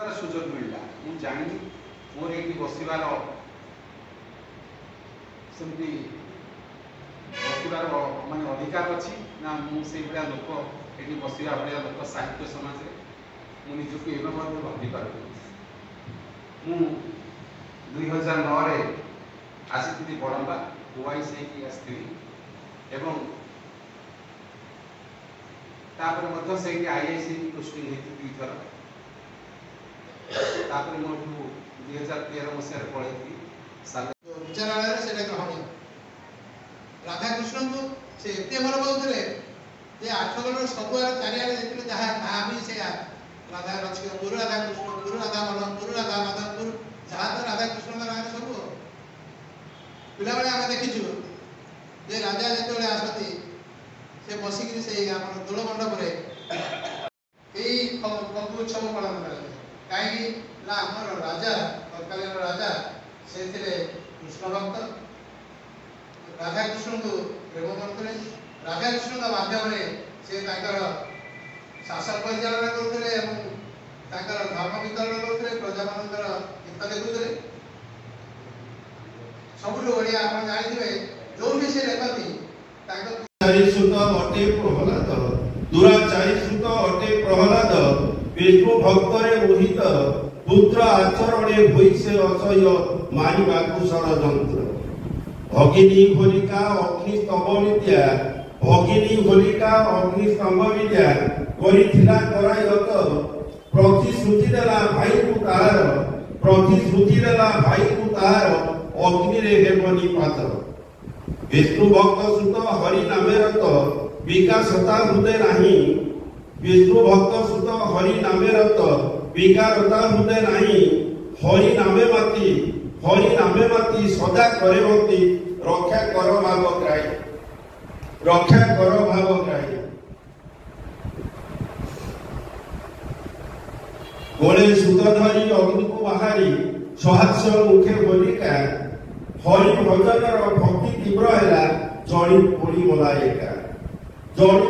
प्रकार सुजोग मिलला मु जानी मोर ये बसबार सेमती बसबार माने अधिकार अच्छी ना मुझे भाया लोक ये बसवा भाया लोक साहित्य समाज मु निजक एवं भावी पार मु 2009 आसी बड़म्बा ओआईसी आसती एवं तापर से आईआईसी पोस्टिंग होती 2 थर तापर मो 2013 मसीह पढ़ी विचारालय से ग्रहण राधाकृष्ण को से एत भल पाते जे आठगढ़ सब चारिड़े देखिए जहाँ ना भी से राधा रचित गुरु राधाकृष्ण गुरु राधा मदन गुरु राधा माधवपुर जहाँ तो राधाकृष्ण ना सब पिला आम देखीचु जे राजा जो आसती से बसिक से दोल मंडप फगु उत्सव पालन कर कहीं आमर राजा तत्कालीन राजा से कृष्ण भक्त राधाकृष्ण को प्रेम करते राधाकृष्ण माध्यम से शासन परिचालना करते धर्म वितरण करते प्रजा मान हित देखुते सबुठ बढ़िया आप जानते जो भी से देखती सुत अटे प्रहलाद दुराचारी सुत अटे प्रहलाद विष्णु भक्तरे मोहित पुत्र आचरणे होइसे असह्य मारिबाकु षड़यंत्र भगिनी होलिका अग्निस्तंभ विद्या भगिनी होलिका अग्निस्तंभ विद्या करिथिला करायत प्रतिश्रुति देला भाई को तार प्रतिश्रुति देला भाई को तार अग्नि रे हेबनी पात्र विष्णु भक्त सुत हरि नामे रत विकासता हृदय नहीं विष्णु भक्त सुत हरि नामे रत विकारता हृदय नहीं हरि नामे माती सदा करे भक्ति रक्षा कर भाव ग्राही गोले सुत धरी अग्नि को बाहरी सहस्र मुखे होलिका हरि भजनर भक्ति तीव्र है जड़ी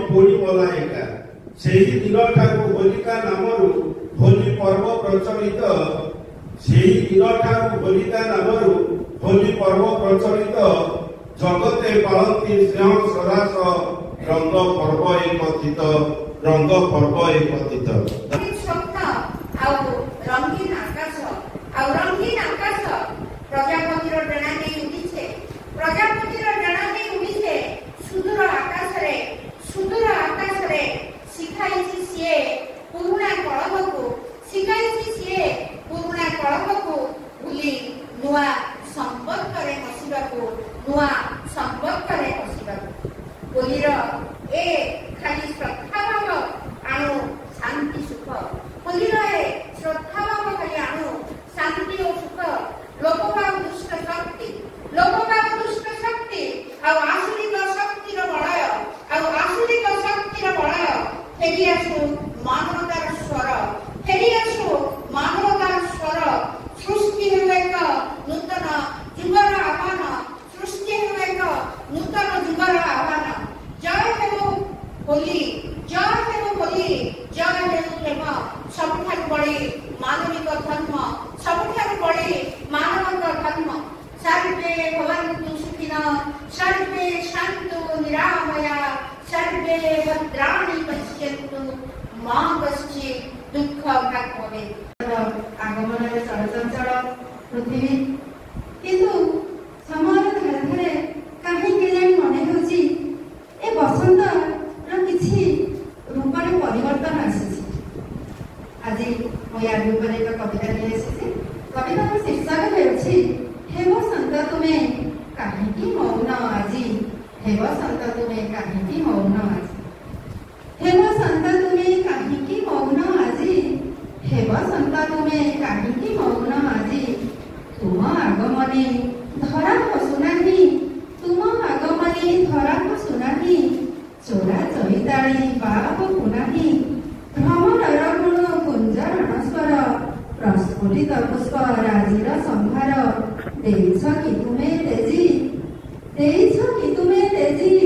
पोड़ी मलाएका से दिन ठाकु होलिका नामरू होली पर्व प्रचलित से दिन ठाकु होलिका नामरू होली पर्व प्रचलित जगते पालती स्नेह सदास रंग पर्व एक कथित रंगीन आकाश प्रजापतिर डणा नहीं उड़ीछे प्रजापतिर डणा नहीं उड़ीछे सुदूर आकाश रे शिखाइछि सिए पुरुणा कलह को भूली नुआ संपर्क रे हसिबाकू होलीर ए खाली श्रद्धा भाव आणु शांति सुख होलीर ए श्रद्धा भाव खाली आणु शांति और सुख लोकभाव दुष्ट शक्ति आसुरिक शक्तिर बलय फेरी आसु मानवतार स्वर सृष्टि हेउ एक नूतन जुगर आह्वान जय हेउ होली जय हेउ प्रेम सबुठारु बड़ी मानविक धर्म सबुठारु बड़ी मानविक धर्म सर्वे भवन्तु सुखिनः सर्वे सन्तु निरामया सर्वे भद्राणि पश्यन्तु मा कश्चित् दुःखभाग् भवेत् आगमन चलचंचल पृथ्वी किंतु समय धीरे धीरे कहीं मन होची ए बसंत किसी रूप में परिवर्तन आसी आज मुझे एक कविता नहीं आसी कविता शीर्षक होची हे बसंत तुम्हें कहीं मौन आज हे बसंत तुम्हें कहीं मौन आज हे बसंत तुम्हें कहीं मौन आज हे बसंत तुम्हें कहीं मौन आज तुम आगमने धरा पशुनाही तुम आगमने धरा पशुनाही चोरा चरिताड़ी बाप पुनाही भ्रमणर गुण कुंजरण स्वर प्रस्फुटित पुष्प राजीर संभार देछ कि तुम्हें तेजी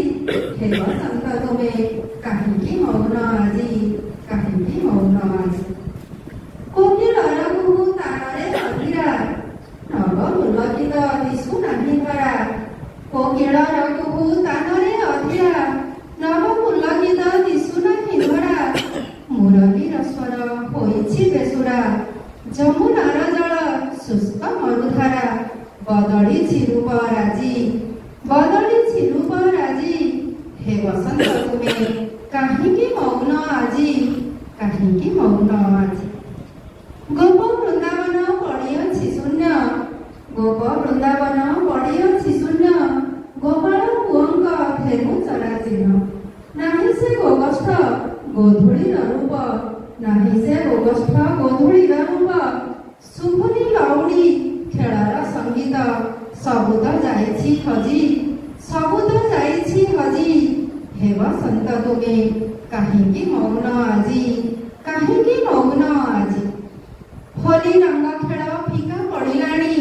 हे बसंत तुम्हें कहीं मौन आज कहीं मौन आज कोकिलर କୋକିଳର କୁହୁ ତାନରେ ଅଧୀରା ନବ ପୁଲକିତ ଦିଶୁନା ହିନ୍ଦରା ମୁରଲୀର ସ୍ୱର ହୋଇଛି ବେସୁରା ଯମୁନାର ଜଳ ଶୁଷ୍କ ମରୁଧାରା ବଦଳିଛି ରୂପ ରାଜି ବଦଳିଛି ରୂପ ରାଜି ହେ ବସନ୍ତ ତୁମେ କାହିଁକି ମୌନ ଆଜି କାହିଁକି ମୌନ ଆଜି ଗୋପ ବୃନ୍ଦାବନ ପଡ଼ିଅଛି ଶୂନ୍ୟ ଗୋପ ବୃନ୍ଦାବନ ପଡ଼ିଅଛି ଶୂନ୍ୟ ଗୋପାଳ ପୁଅଙ୍କ ଫେରୁ ଚରାଚିହ୍ନ ନାହିଁ ସେ ଗୋଗଷ୍ଠ ଗୋଧୂଳିର ରୂପ ନାହିଁ ସେ ଗୋଗଷ୍ଠ ଗୋଧୂଳିର ରୂପ ଶୁଭୁନି ଲଉଡ଼ି ଖେଳର ସଙ୍ଗୀତ ସବୁ ତ ଯାଇଛି ହଜି ସବୁ ତ ଯାଇଛି ହଜି ହେ ବସନ୍ତ ତୁମେ କାହିଁକି ମୌନ ଆଜି କାହିଁକି ମୌନ ଆଜି ହୋଲି ରଙ୍ଗ ଖେଳ ଫିକା ପଡ଼ିଲାଣି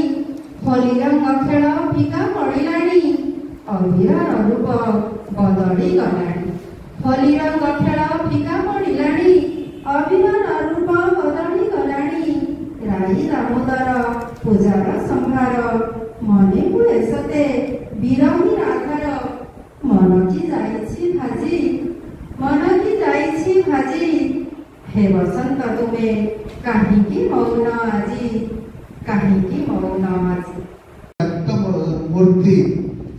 ହୋଲି ରଙ୍ଗ ଖେଳ ଫିକା ପଡ଼ିଲାଣି ଅବିରର ରୂପ ବଦଳି ଗଲାଣି ହୋଲି ରଙ୍ଗ ଖେଳ ଫିକା ପଡ଼ିଲାଣି ଅବିରର ରୂପ ବଦଳି ଗଲାଣି ରାଇ ଦାମୋଦର ପୂଜାର ସମ୍ଭାର ମନେ ହୁଏ ସତେ ବିରହୀ ରାଧାର ମନ କି ଯାଇଛି ଭାଜି ମନ କି ଯାଇଛି ଭାଜି ହେ ବସନ୍ତ ତୁମେ କାହିଁକି ମୌନ ଆଜି କାହିଁକି ମୌନ ଆଜି ମୂର୍ତ୍ତି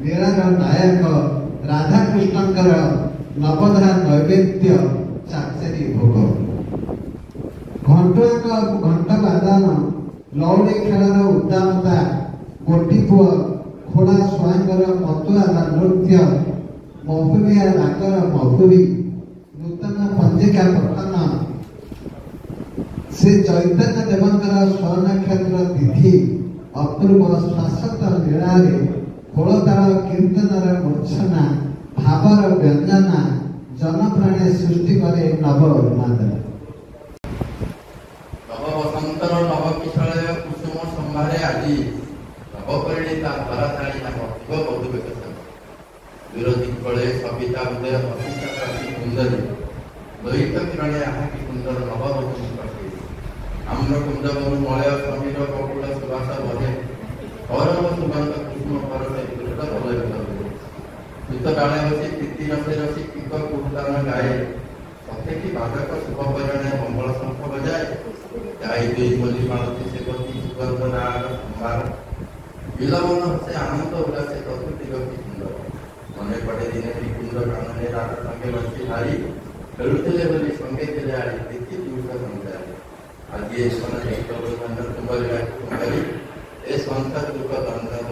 ଲୀଳାର ନାୟକ ରାଧାକୃଷ୍ଣଙ୍କର ନବଧା ନୈବେଦ୍ୟ ଚାଚେରୀ ଭୋଗ ଘଣ୍ଟୁଆଙ୍କ ଘଣ୍ଟ ବାଦନ ଲଉଡ଼ି ଖେଳର ଉଦ୍ଦାମତା ଗୋଟି ପୁଅ ଖୋଡ଼ା ସ୍ୱାଇଁଙ୍କର ମତୁଆଲା ନୃତ୍ୟ ମହୁରିଆ ରାଗର ମହୁରୀ ନୂତନ ପଞ୍ଜିକା ପଠନ ଶ୍ରୀ ଚୈତନ୍ୟ ଦେବଙ୍କର ସ୍ୱର୍ଣ୍ଣକ୍ଷେତ୍ର ତିଥି ଅପୂର୍ବ ଶାଶ୍ୱତ ଲୀଳାରେ ଖୋଳତାଳ କୀର୍ତ୍ତନର ମୂର୍ଚ୍ଛନା ଭାବର ବ୍ୟଞ୍ଜନା ଜନପ୍ରାଣୀ ସୃଷ୍ଟି કરે ନବ ଉନ୍ମାଦନ ନବ ବସନ୍ତର ନବ କିଶଳୟ କୁସୁମ ସମ୍ଭାରେ ଆଜି ନବପରିଣୀତା ଧରା ଥାଳି ନାମ ଶିବ କୌତୁକ ବିରୋଧୀ କଳେ ସବିତା ଉଦୟ ଅସିତା ପ୍ରାଚୀ ସୁନ୍ଦରୀ ଦୈତ କିରଣେ ଆହାକି ସୁନ୍ଦର ନବବଧୂ ପାଖେ ଆମ୍ର କୁଞ୍ଜବନୁ ମଳୟ ସମୀର କକୁଳ ସୁବାସ ବହେ ଗୌରବ ସୁଗନ୍ଧ କୃଷ୍ଣ ପରସେ କୃଷ୍ଣ ବଲୟ ସୁତ କାଳେ ବସି ପ୍ରୀତି ରସେ ରସି କିକ କୁର୍ତ୍ତନ ଗାଏ ସତେକି ବାଦକ ଶୁଭ ପରିଣେ ମଙ୍ଗଳ ଶଙ୍ଖ ବଜାଏ ଗାଈ ଦୁଇ ବୋଲି ମାଳତୀ ସେବତୀ ସୁଗନ୍ଧ ରାଗ ସମ୍ଭାର ବିଲବନ ହସେ ଆନନ୍ଦ ଉଲ୍ଲାସେ ପ୍ରକୃତି ଗତି ସୁନ୍ଦର ମନେ ପଡ଼େ ଦିନେ ନିକୁଞ୍ଜ କାନନେ ରାଗ ସଙ୍ଗେ ବସି ହାରି ଖେଳୁଥିଲେ ବୋଲି ସଙ୍ଗେ ଥିଲେ ଆଳି ପ୍ରୀତି ପୁରୁଷ ସଂସାର ଆଜି ଏ ସ୍ୱନ ତୁମ୍ଭରି ଏ ସଂସାର ଦୁଃଖ ଦଣ୍ଡ